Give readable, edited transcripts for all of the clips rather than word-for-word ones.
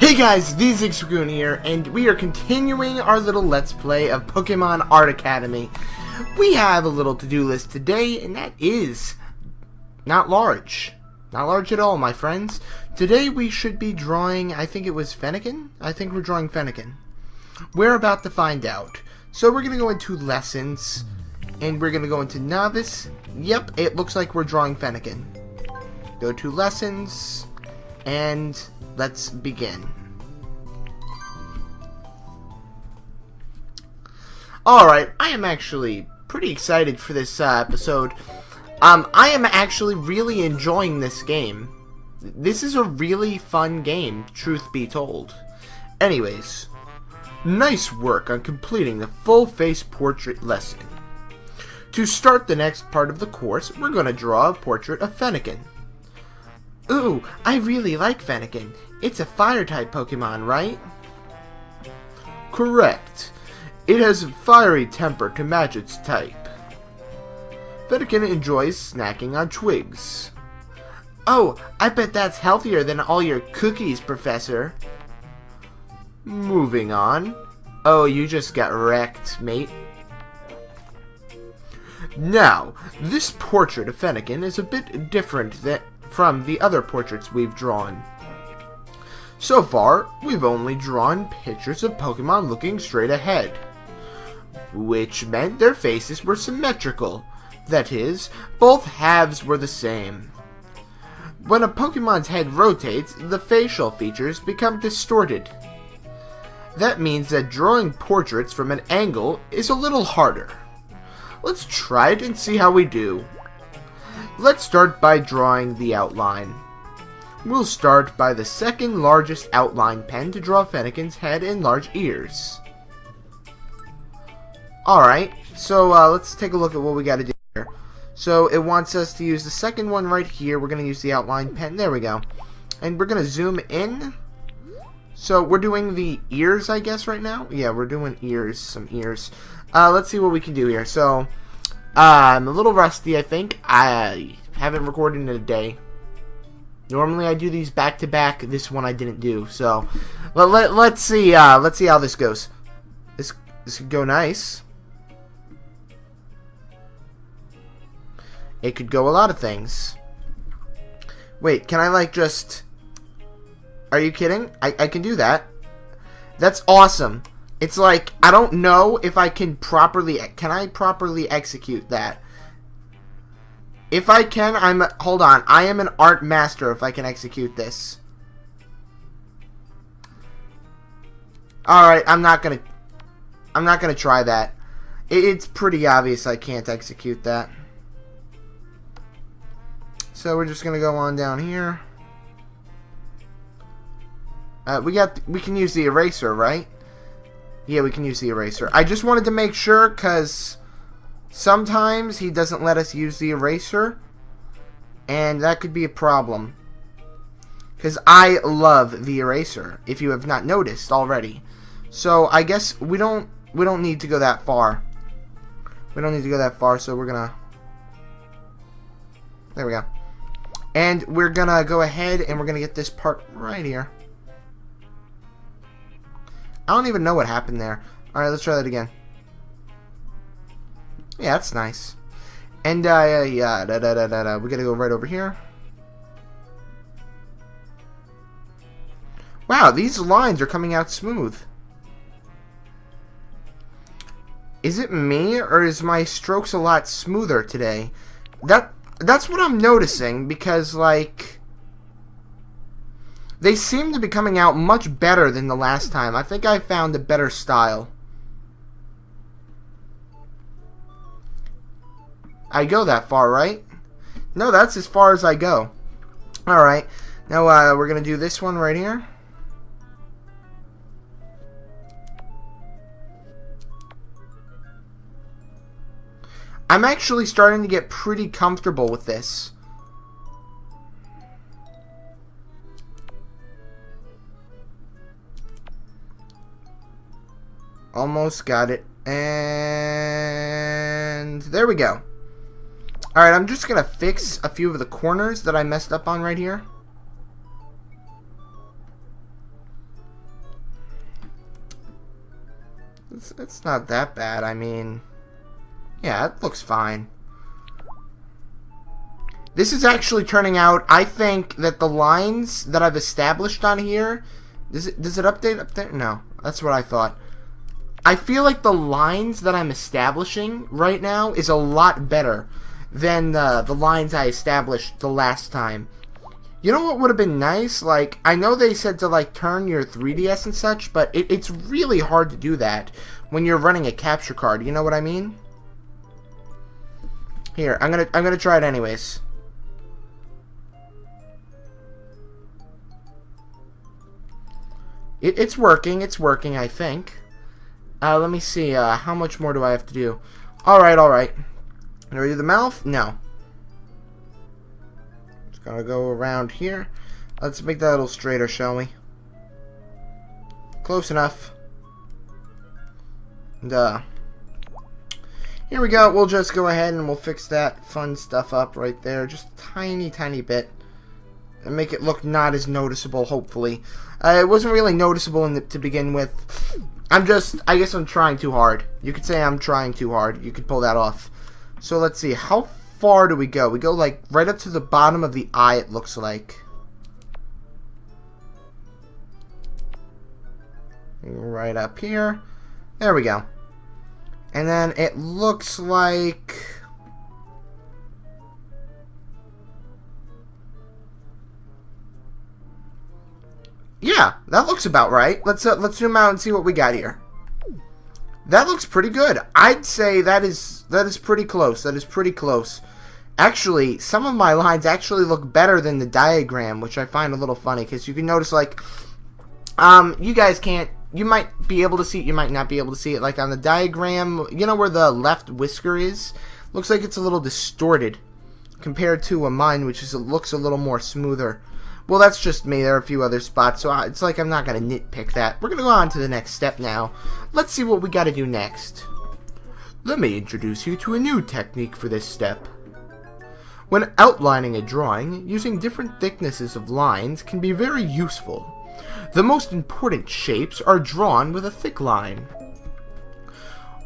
Hey guys, thezigswagoon here, and we are continuing our little Let's Play of Pokemon Art Academy. We have a little to-do list today, and that is not large. Not large at all, my friends. Today we should be drawing, I think it was Fennekin? I think we're drawing Fennekin. We're about to find out. So we're going to go into Lessons, and we're going to go into Novice. Yep, it looks like we're drawing Fennekin. Go to Lessons, and let's begin. Alright, I am actually pretty excited for this episode. I am actually really enjoying this game. This is a really fun game, truth be told. Anyways, nice work on completing the full face portrait lesson. To start the next part of the course, we're going to draw a portrait of Fennekin. Ooh, I really like Fennekin. It's a fire-type Pokemon, right? Correct. It has a fiery temper to match its type. Fennekin enjoys snacking on twigs. Oh, I bet that's healthier than all your cookies, Professor. Moving on. Oh, you just got wrecked, mate. Now, this portrait of Fennekin is a bit different from the other portraits we've drawn. So far, we've only drawn pictures of Pokemon looking straight ahead, which meant their faces were symmetrical. That is, both halves were the same. When a Pokemon's head rotates, the facial features become distorted. That means that drawing portraits from an angle is a little harder. Let's try it and see how we do. Let's start by drawing the outline. We'll start by the second largest outline pen to draw Fennekin's head and large ears. Alright, so let's take a look at what we gotta do here. So it wants us to use the second one right here. We're gonna use the outline pen. There we go. And we're gonna zoom in. So we're doing the ears, I guess, right now? Yeah, we're doing ears, some ears. Let's see what we can do here. So, I'm a little rusty, I think. I haven't recorded in a day. Normally I do these back to back. This one I didn't do. So, let's see how this goes. This could go nice. It could go a lot of things. Wait, can I like just... Are you kidding? I can do that. That's awesome. It's like, I don't know if I can properly... Can I properly execute that? If I can, hold on. I am an art master if I can execute this. Alright, I'm not gonna try that. It's pretty obvious I can't execute that. So we're just gonna go on down here. We can use the eraser, right? Yeah, we can use the eraser. I just wanted to make sure, because sometimes he doesn't let us use the eraser, and that could be a problem. Because I love the eraser, if you have not noticed already. So I guess we don't need to go that far. We don't need to go that far, so we're gonna... There we go. And we're gonna go ahead and we're gonna get this part right here. I don't even know what happened there. Alright, let's try that again. Yeah, that's nice. And, we gotta go right over here. Wow, these lines are coming out smooth. Is it me, or is my strokes a lot smoother today? That's what I'm noticing, because, like... They seem to be coming out much better than the last time. I think I found a better style. I go that far, right? No, that's as far as I go. Alright. Now, we're going to do this one right here. I'm actually starting to get pretty comfortable with this. Almost got it. And there we go. Alright, I'm just going to fix a few of the corners that I messed up on right here. It's not that bad. I mean, yeah, it looks fine. This is actually turning out, I think that the lines that I've established on here, does it update up there? No, that's what I thought. I feel like the lines that I'm establishing right now is a lot better than the lines I established the last time. You know what would have been nice? Like, I know they said to, like, turn your 3DS and such, but it's really hard to do that when you're running a capture card. You know what I mean? Here, I'm gonna try it anyways. It's working, I think. Let me see, how much more do I have to do? Alright. Can I do the mouth? No. Just gotta go around here. Let's make that a little straighter, shall we? Close enough. And, here we go. We'll just go ahead and we'll fix that fun stuff up right there. Just a tiny bit. And make it look not as noticeable, hopefully. It wasn't really noticeable to begin with. I guess I'm trying too hard. You could say I'm trying too hard. You could pull that off. So let's see. How far do we go? We go like right up to the bottom of the eye, it looks like. Right up here. There we go. And then it looks like... Yeah, that looks about right. Let's zoom out and see what we got here. That looks pretty good. I'd say that is pretty close. That is pretty close. Actually, some of my lines actually look better than the diagram, which I find a little funny because you can notice, like, you guys can't. You might be able to see it. You might not be able to see it. Like on the diagram, you know where the left whisker is? Looks like it's a little distorted compared to mine, which looks a little more smoother. Well, that's just me. There are a few other spots, so it's like I'm not going to nitpick that. We're going to go on to the next step now. Let's see what we got to do next. Let me introduce you to a new technique for this step. When outlining a drawing, using different thicknesses of lines can be very useful. The most important shapes are drawn with a thick line,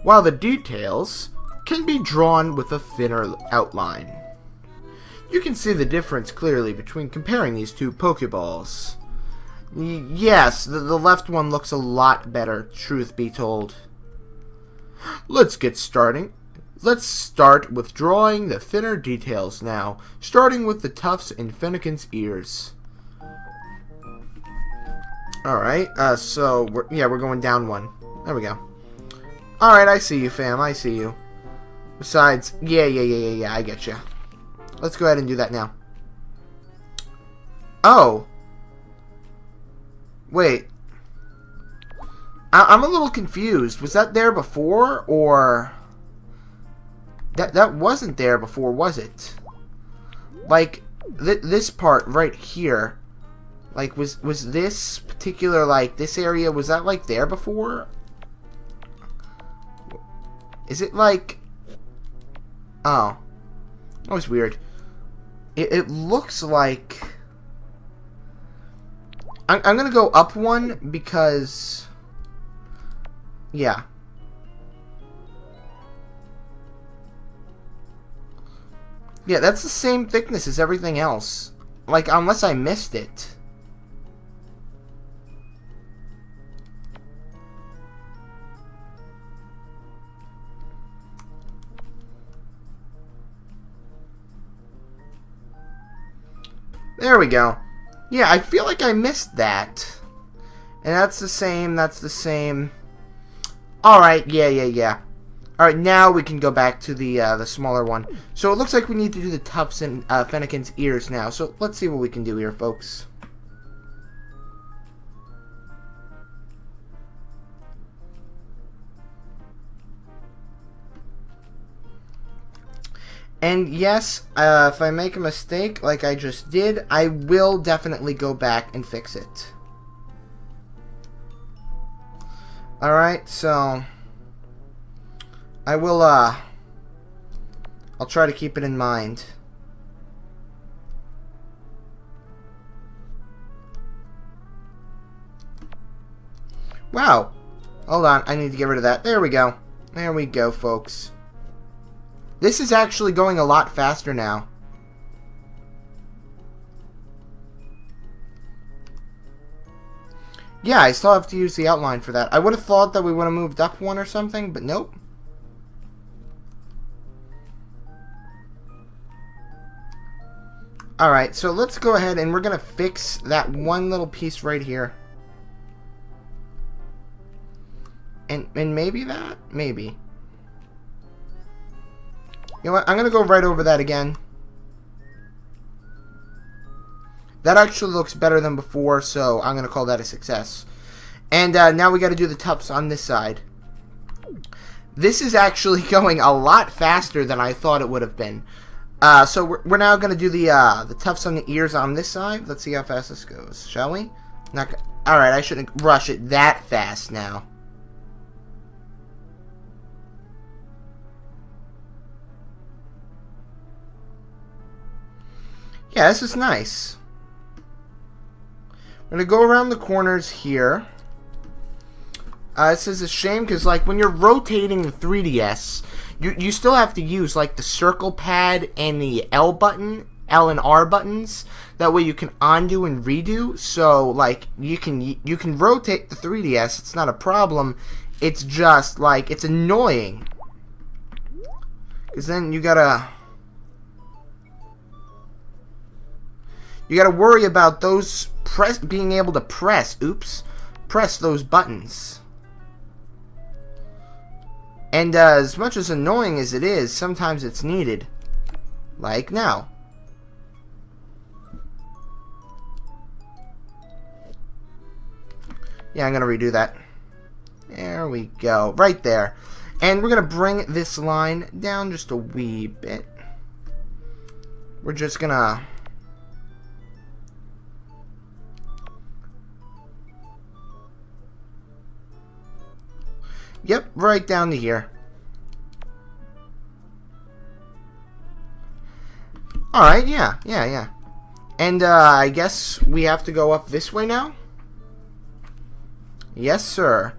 while the details can be drawn with a thinner outline. You can see the difference clearly between comparing these two Pokeballs. Yes, the left one looks a lot better, truth be told. Let's get starting. Let's start with drawing the thinner details now, starting with the tufts in Fennekin's ears. Alright, so, we're going down one. There we go. Alright, I see you, fam, I see you. Besides, yeah, I get you. Let's go ahead and do that now. Oh. Wait. I'm a little confused. Was that there before, or... That wasn't there before, was it? Like, this part right here, like, was this particular, like, this area, was that, like, there before? Is it, like... Oh. That was weird. It looks like... I'm gonna go up one because... Yeah. Yeah, that's the same thickness as everything else. Like, unless I missed it. There we go. Yeah, I feel like I missed that. And that's the same, Alright, yeah. Alright, now we can go back to the smaller one. So it looks like we need to do the tufts in Fennekin's ears now. So let's see what we can do here, folks. And yes, if I make a mistake like I just did, I will definitely go back and fix it. Alright, so I will, I'll try to keep it in mind. Wow. Hold on, I need to get rid of that. There we go. There we go, folks. This is actually going a lot faster now. Yeah, I still have to use the outline for that. I would have thought that we would have moved up one or something, but nope. Alright, so let's go ahead and we're going to fix that one little piece right here. And maybe that? Maybe. You know what? I'm going to go right over that again. That actually looks better than before, so I'm going to call that a success. And now we got to do the tufts on this side. This is actually going a lot faster than I thought it would have been. So we're now going to do the tufts on the ears on this side. Let's see how fast this goes, shall we? Alright, I shouldn't rush it that fast now. Yeah, this is nice. We're going to go around the corners here. This is a shame because, like, when you're rotating the 3DS, you still have to use, like, the circle pad and the L button, L and R buttons. That way you can undo and redo. So, like, you can rotate the 3DS. It's not a problem. It's just, like, it's annoying. Because then you gotta worry about those being able to press those buttons. And as much as annoying as it is, sometimes it's needed. Like now. Yeah, I'm going to redo that. There we go. Right there. And we're going to bring this line down just a wee bit. We're just going to... Yep, right down to here. Alright, yeah. And, I guess we have to go up this way now? Yes, sir.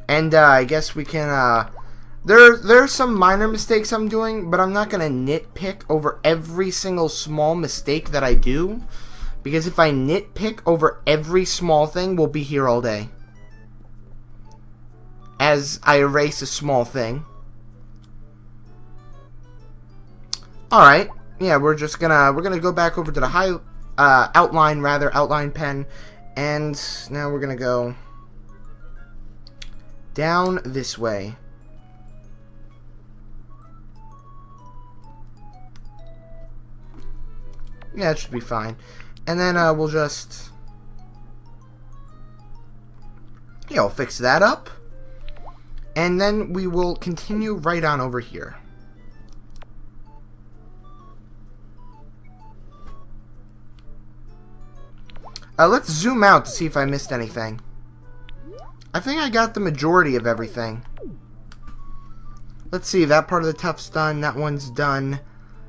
And I guess we can, there's some minor mistakes I'm doing, but I'm not going to nitpick over every single small mistake that I do. Because if I nitpick over every small thing, we'll be here all day. As I erase a small thing. Alright, yeah, we're gonna go back over to the outline pen. And now we're gonna go down this way. Yeah, it should be fine. And then we'll just... Yeah, we'll fix that up. And then we will continue right on over here. Let's zoom out to see if I missed anything. I think I got the majority of everything. Let's see, that part of the tuft's done, that one's done.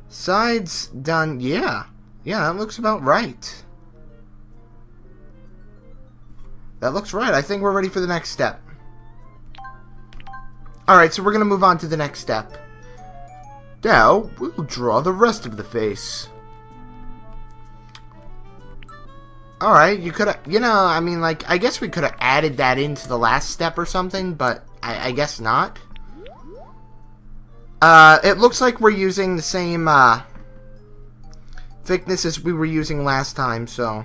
Sides done, yeah. Yeah, that looks about right. That looks right. I think we're ready for the next step. Alright, so we're going to move on to the next step. Now, we'll draw the rest of the face. Alright, you could have, you know, I mean, like, I guess we could have added that into the last step or something, but I guess not. It looks like we're using the same, thickness as we were using last time, so.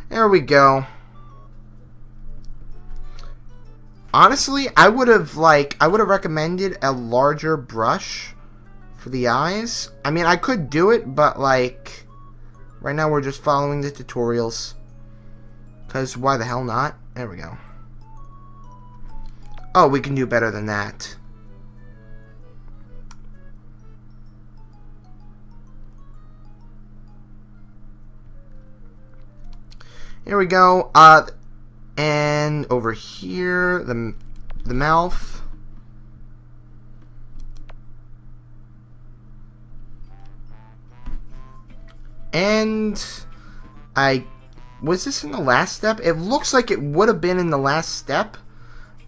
There we go. Honestly, I would have recommended a larger brush for the eyes. I mean, I could do it, but, like, right now we're just following the tutorials. Because why the hell not? There we go. Oh, we can do better than that. Here we go. And over here, the mouth. And was this in the last step? It looks like it would have been in the last step,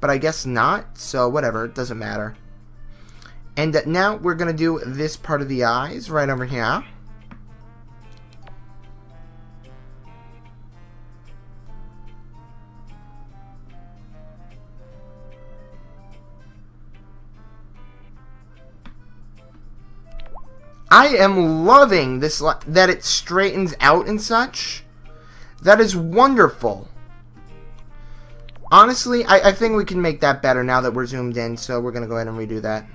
but I guess not. So whatever, it doesn't matter. And now we're going to do this part of the eyes right over here. I am loving this, that it straightens out and such. That is wonderful. Honestly, I think we can make that better now that we're zoomed in, so we're going to go ahead and redo that.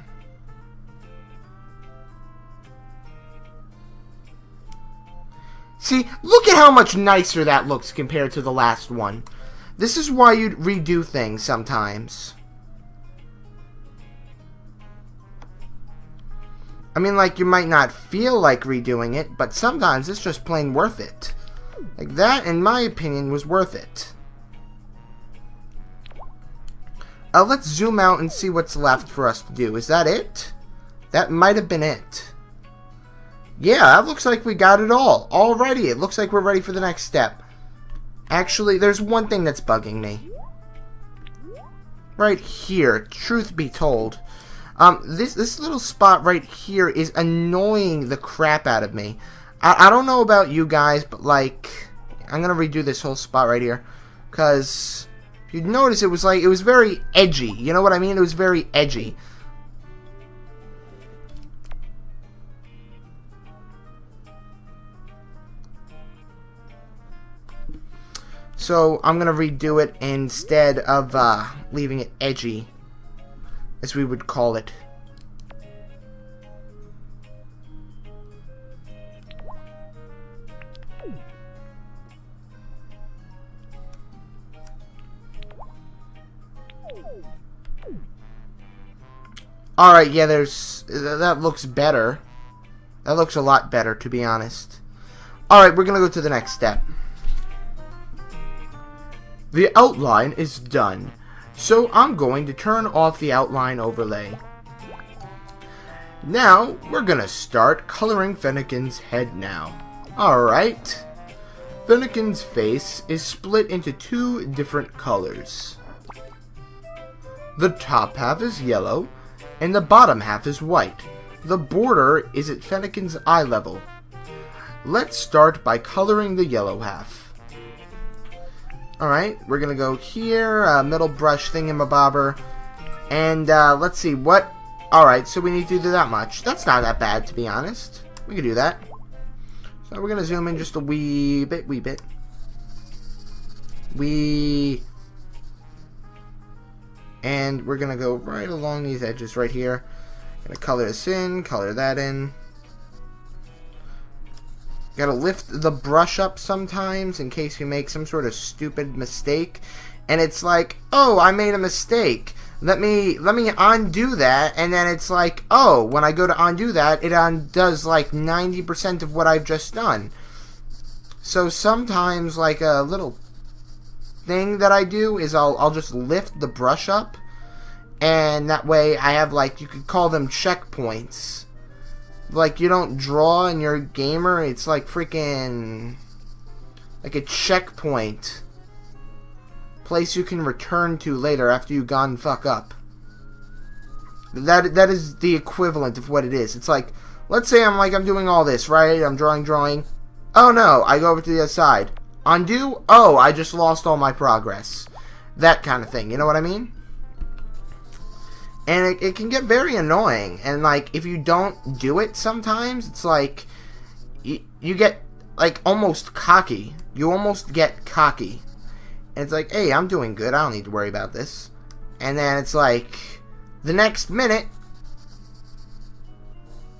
See, look at how much nicer that looks compared to the last one. This is why you'd redo things sometimes. I mean, like, you might not feel like redoing it, but sometimes it's just plain worth it. Like, that, in my opinion, was worth it. Let's zoom out and see what's left for us to do. Is that it? That might have been it. Yeah, that looks like we got it all. Alrighty, it looks like we're ready for the next step. Actually, there's one thing that's bugging me. Right here, truth be told. This little spot right here is annoying the crap out of me. I don't know about you guys, but like, I'm gonna redo this whole spot right here, because if you'd notice, it was very edgy. You know what I mean? It was very edgy. So I'm gonna redo it instead of leaving it edgy, as we would call it. Alright, yeah, that looks better. That looks a lot better, to be honest. Alright, we're gonna go to the next step. The outline is done. So I'm going to turn off the outline overlay. Now, we're going to start coloring Fennekin's head now. Alright. Fennekin's face is split into two different colors. The top half is yellow, and the bottom half is white. The border is at Fennekin's eye level. Let's start by coloring the yellow half. Alright, we're going to go here, middle brush thingamabobber, and let's see, what, alright, so we need to do that much. That's not that bad, to be honest. We can do that. So we're going to zoom in just a wee bit. And we're going to go right along these edges right here. Going to color this in, color that in. Gotta lift the brush up sometimes in case you make some sort of stupid mistake. And it's like, oh, I made a mistake. Let me undo that. And then it's like, oh, when I go to undo that, it undoes like 90% of what I've just done. So sometimes, like, a little thing that I do is I'll just lift the brush up. And that way I have, like, you could call them checkpoints. Like, you don't draw and you're a gamer, it's like freaking, like a checkpoint. Place you can return to later after you've gone fuck up. That is the equivalent of what it is. It's like, let's say I'm doing all this, right? I'm drawing. Oh no, I go over to the other side. Undo? Oh, I just lost all my progress. That kind of thing, you know what I mean? And it can get very annoying. And, like, if you don't do it sometimes, it's like, you get, like, almost cocky. You almost get cocky. And it's like, hey, I'm doing good. I don't need to worry about this. And then it's like, the next minute,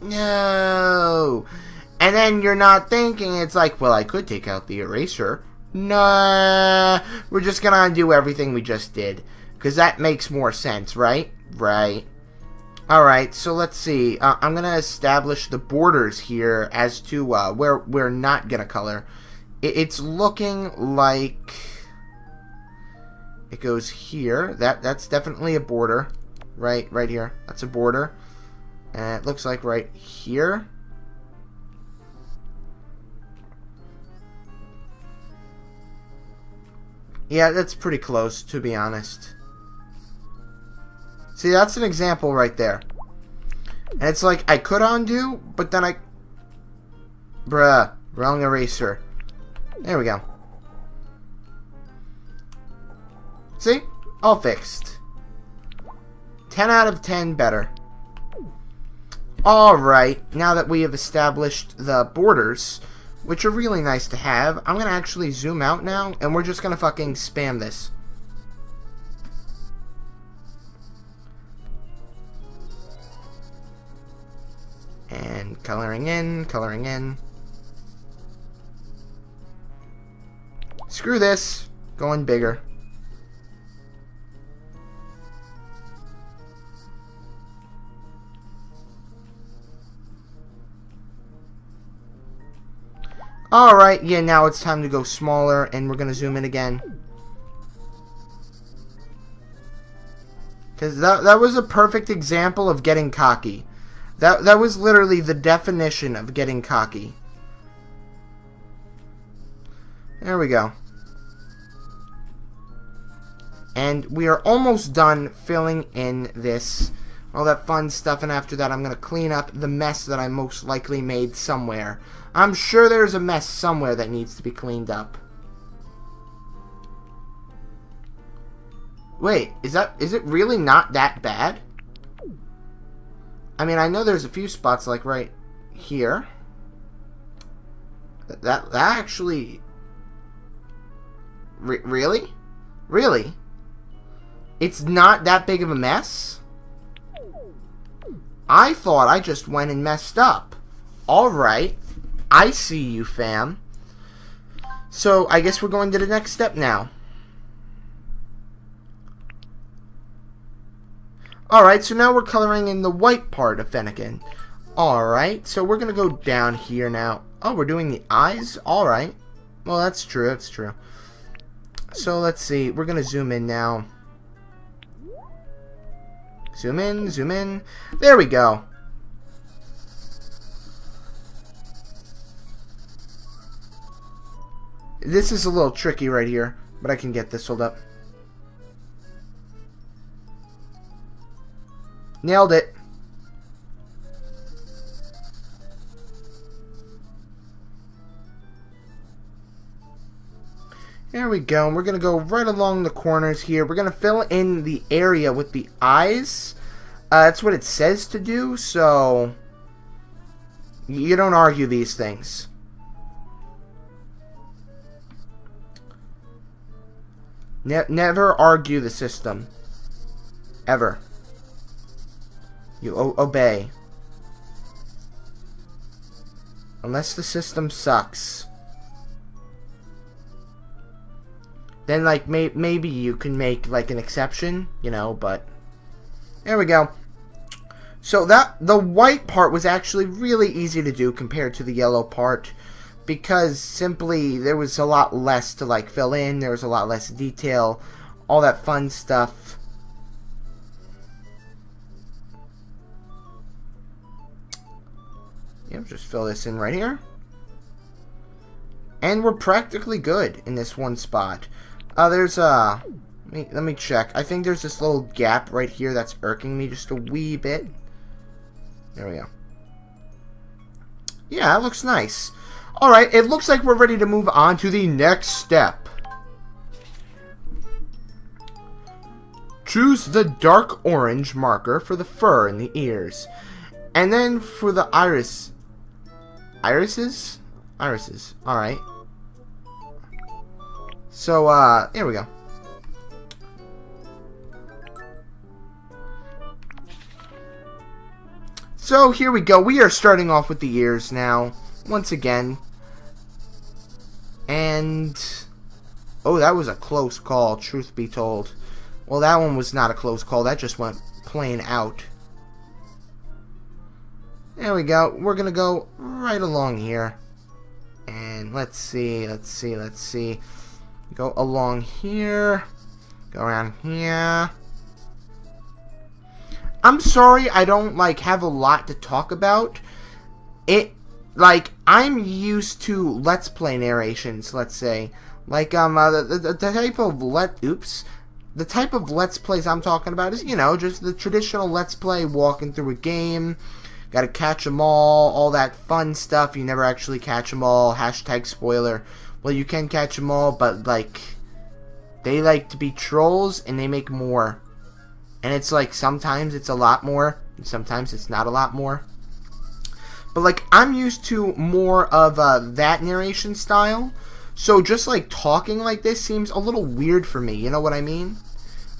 no. And then you're not thinking, it's like, well, I could take out the eraser. Nah, we're just going to undo everything we just did. Because that makes more sense, right? Right. Alright, so let's see. I'm going to establish the borders here as to where we're not going to color. It's looking like it goes here. That's definitely a border. Right here. That's a border. And it looks like right here. Yeah, that's pretty close, to be honest. See, that's an example right there. And it's like, I could undo, but then I... Bruh, wrong eraser. There we go. See? All fixed. 10 out of 10 better. Alright, now that we have established the borders, which are really nice to have, I'm going to actually zoom out now, and we're just going to fucking spam this. And coloring in, coloring in. Screw this. Going bigger. Alright, yeah, now it's time to go smaller, and we're going to zoom in again. Because that was a perfect example of getting cocky. That was literally the definition of getting cocky. There we go. And we are almost done filling in this, all that fun stuff, and after that I'm going to clean up the mess that I most likely made somewhere. I'm sure there's a mess somewhere that needs to be cleaned up. Wait, is it really not that bad? I mean, I know there's a few spots like right here. That actually... Really? Really? It's not that big of a mess? I thought I just went and messed up. Alright. I see you, fam. So, I guess we're going to the next step now. Alright, so now we're coloring in the white part of Fennekin. Alright, so we're going to go down here now. Oh, we're doing the eyes? Alright. Well, that's true, that's true. So, let's see. We're going to zoom in now. Zoom in, zoom in. There we go. This is a little tricky right here, but I can get this. Hold up. Nailed it. There we go. And we're going to go right along the corners here. We're going to fill in the area with the eyes. That's what it says to do, so you don't argue these things. Never argue the system. Ever. You obey. Unless the system sucks. Then, like, maybe you can make, like, an exception, you know, but... There we go. So, the white part was actually really easy to do compared to the yellow part. Because, simply, there was a lot less to, like, fill in. There was a lot less detail. All that fun stuff. Yep, just fill this in right here. And we're practically good in this one spot. There's let me check. I think there's this little gap right here that's irking me just a wee bit. There we go. Yeah, that looks nice. Alright, it looks like we're ready to move on to the next step. Choose the dark orange marker for the fur and the ears. And then for the irises? Irises. Alright. So, here we go. So, here we go. We are starting off with the ears now. Once again. And... oh, that was a close call, truth be told. Well, that one was not a close call. That just went plain out. There we go. We're going to go right along here. And let's see. Go along here. Go around here. I'm sorry I don't, like, have a lot to talk about. I'm used to Let's Play narrations, let's say. Like, the type of Let's Plays I'm talking about is, you know, just the traditional Let's Play, walking through a game, gotta catch 'em all that fun stuff. You never actually catch 'em all, hashtag spoiler. Well, you can catch 'em all, but, like, they like to be trolls, and they make more. And it's like, sometimes it's a lot more, and sometimes it's not a lot more. But, like, I'm used to more of that narration style. So just, like, talking like this seems a little weird for me, you know what I mean?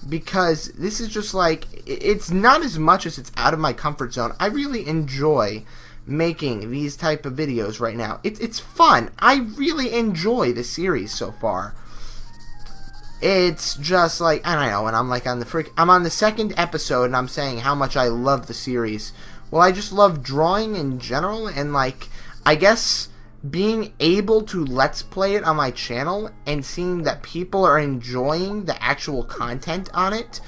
Because this is just, like, it's not as much as it's out of my comfort zone. I really enjoy making these type of videos right now. It's fun. I really enjoy the series so far. It's just like, I don't know, and I'm like I'm on the second episode, and I'm saying how much I love the series. Well, I just love drawing in general, and, like, I guess being able to Let's Play it on my channel and seeing that people are enjoying the actual content on it,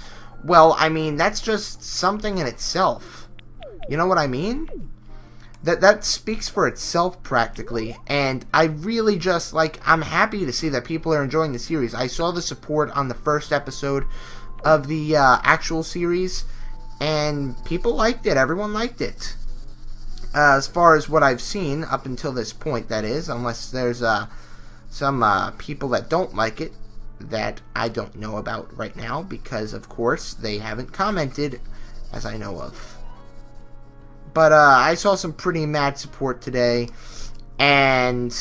well, I mean, that's just something in itself. You know what I mean? That speaks for itself practically, and I really just, like, I'm happy to see that people are enjoying the series. I saw the support on the first episode of the actual series, and people liked it. Everyone liked it. As far as what I've seen up until this point, that is, unless there's some people that don't like it that I don't know about right now, because, of course, they haven't commented, as I know of. But I saw some pretty mad support today, and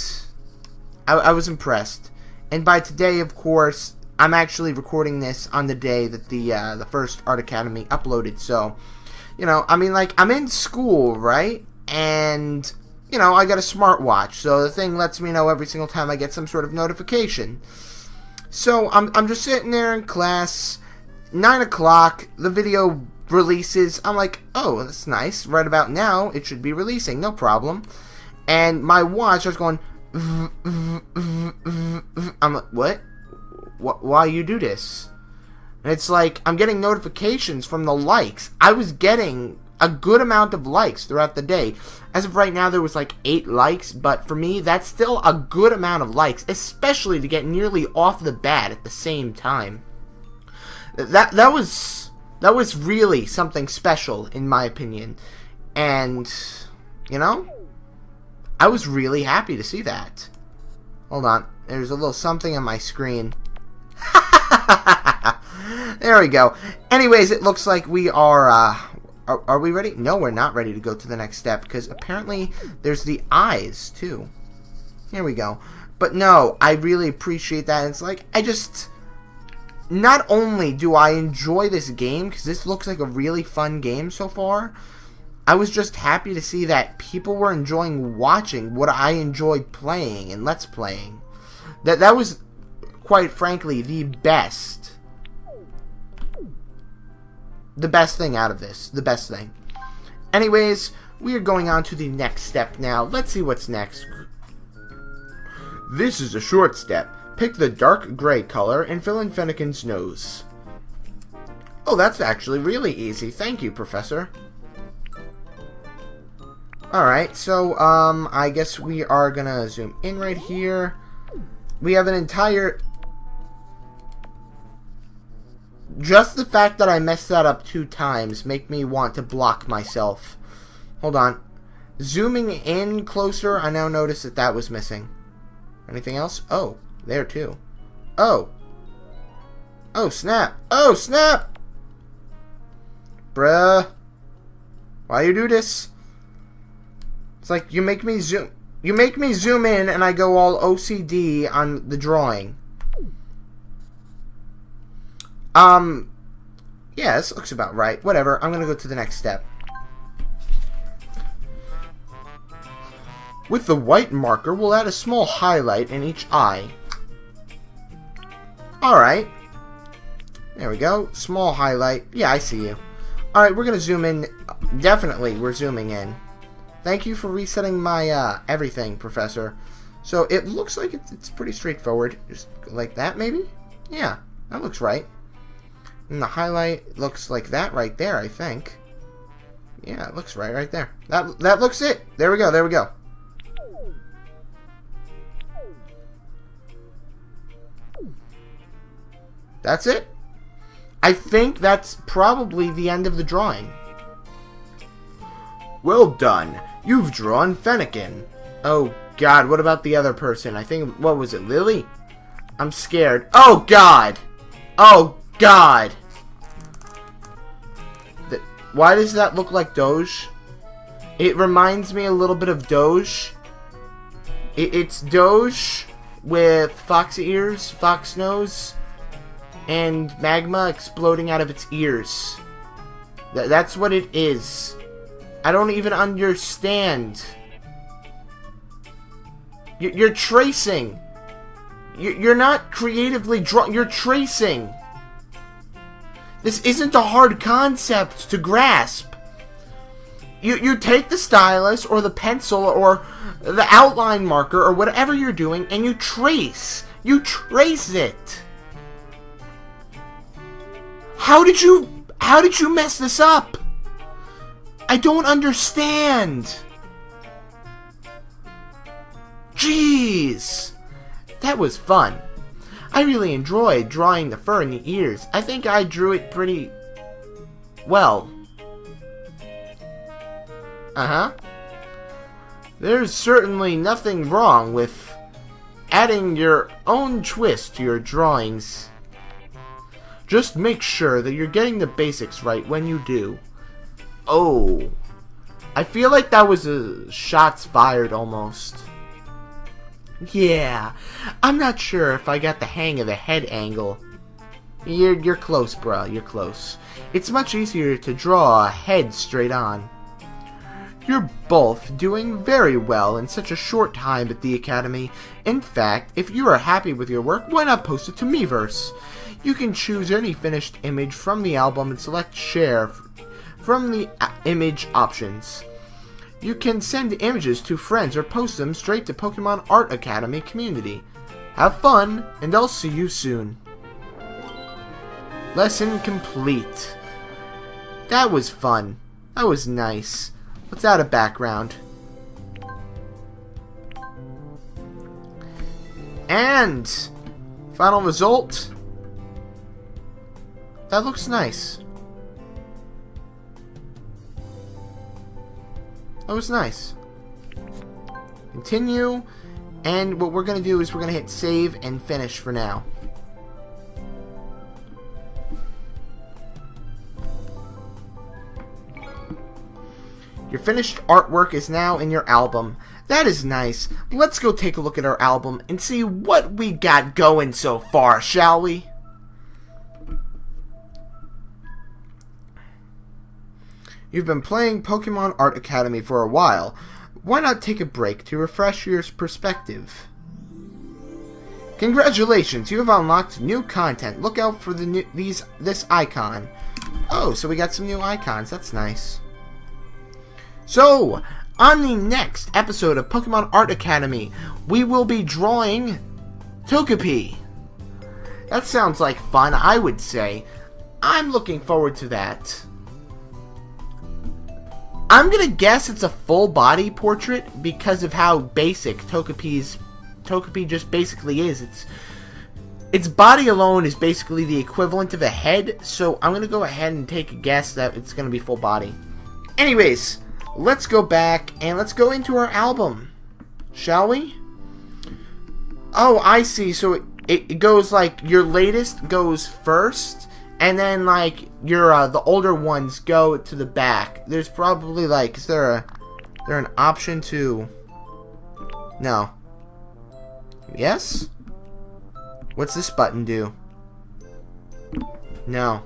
I was impressed. And by today, of course, I'm actually recording this on the day that the first Art Academy uploaded. So, you know, I mean, like, I'm in school, right? And, you know, I got a smartwatch, so the thing lets me know every single time I get some sort of notification. So I'm just sitting there in class, 9 o'clock, the video releases. I'm like, oh, that's nice. Right about now, it should be releasing, no problem. And my watch starts going, I'm like, what? Why you do this? And it's like, I'm getting notifications from the likes. I was getting a good amount of likes throughout the day. As of right now, there was like 8 likes, but for me, that's still a good amount of likes, especially to get nearly off the bat at the same time. That was really something special, in my opinion. And, you know, I was really happy to see that. Hold on. There's a little something on my screen. There we go. Anyways, it looks like we are we ready? No, we're not ready to go to the next step, because apparently there's the eyes, too. Here we go. But no, I really appreciate that. It's like, not only do I enjoy this game, because this looks like a really fun game so far, I was just happy to see that people were enjoying watching what I enjoyed playing and Let's Playing. That was, quite frankly, the best thing out of this. The best thing. Anyways, we are going on to the next step now. Let's see what's next. This is a short step. Pick the dark gray color and fill in Fennekin's nose. Oh, that's actually really easy. Thank you, Professor. Alright, so, I guess we are gonna zoom in right here. We have an entire... Just the fact that I messed that up 2 times make me want to block myself. Hold on. Zooming in closer, I now notice that that was missing. Anything else? Oh, there too. Oh. Oh, snap. Oh, snap! Bruh. Why you do this? It's like you make me zoom in and I go all OCD on the drawing. Yeah, this looks about right. Whatever, I'm gonna go to the next step. With the white marker, we'll add a small highlight in each eye. Alright. There we go. Small highlight. Yeah, I see you. Alright, we're gonna zoom in. Definitely, we're zooming in. Thank you for resetting my, everything, Professor. So it looks like it's pretty straightforward. Just like that, maybe? Yeah, that looks right. And the highlight looks like that right there, I think. Yeah, it looks right there. That looks it. There we go, there we go. That's it. I think that's probably the end of the drawing. Well done. You've drawn Fennekin. Oh, God, what about the other person? I think, what was it, Lily? I'm scared. Oh, God! Oh, God! Why does that look like Doge? It reminds me a little bit of Doge. It's Doge with fox ears, fox nose, and magma exploding out of its ears. That's what it is. I don't even understand. You're tracing. You're not creatively drawing. You're tracing. This isn't a hard concept to grasp. You take the stylus or the pencil or the outline marker or whatever you're doing and you trace. You trace it. How did you mess this up? I don't understand. Jeez. That was fun. I really enjoyed drawing the fur and the ears. I think I drew it pretty well. Uh-huh. There's certainly nothing wrong with adding your own twist to your drawings. Just make sure that you're getting the basics right when you do. Oh. I feel like that was a shots fired almost. Yeah, I'm not sure if I got the hang of the head angle. You're close, bruh. You're close. It's much easier to draw a head straight on. You're both doing very well in such a short time at the Academy. In fact, if you are happy with your work, why not post it to Miiverse? You can choose any finished image from the album and select Share from the image options. You can send images to friends or post them straight to Pokemon Art Academy community. Have fun, and I'll see you soon. Lesson complete. That was fun. That was nice. Let's add a background. And final result. That looks nice. That was nice. Continue. And what we're going to do is we're going to hit save and finish for now. Your finished artwork is now in your album. That is nice. Let's go take a look at our album and see what we got going so far, shall we? You've been playing Pokemon Art Academy for a while. Why not take a break to refresh your perspective? Congratulations, you have unlocked new content. Look out for this icon. Oh, so we got some new icons. That's nice. So, on the next episode of Pokemon Art Academy, we will be drawing Togepi. That sounds like fun, I would say. I'm looking forward to that. I'm gonna guess it's a full body portrait because of how basic Togepi just basically is. Its body alone is basically the equivalent of a head, so I'm gonna go ahead and take a guess that it's gonna be full body. Anyways, let's go back and let's go into our album, shall we? Oh, I see. So it goes like your latest goes first, and then like your the older ones go to the back. There's probably like, is there an option to? No. Yes? What's this button do? No.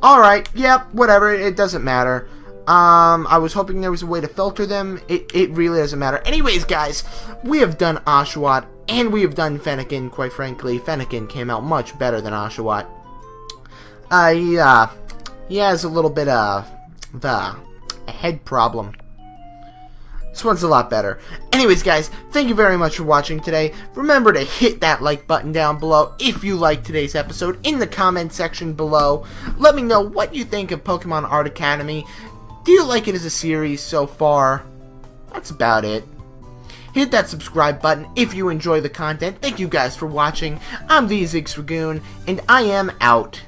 Alright, yep, whatever, it doesn't matter. I was hoping there was a way to filter them. It really doesn't matter. Anyways, guys, we have done Oshawott, and we have done Fennekin. Quite frankly, Fennekin came out much better than Oshawott. He has a little bit of a head problem. This one's a lot better. Anyways, guys, thank you very much for watching today. Remember to hit that like button down below if you liked today's episode in the comment section below. Let me know what you think of Pokemon Art Academy. Do you like it as a series so far? That's about it. Hit that subscribe button if you enjoy the content. Thank you guys for watching. I'm thezigswagoon, and I am out.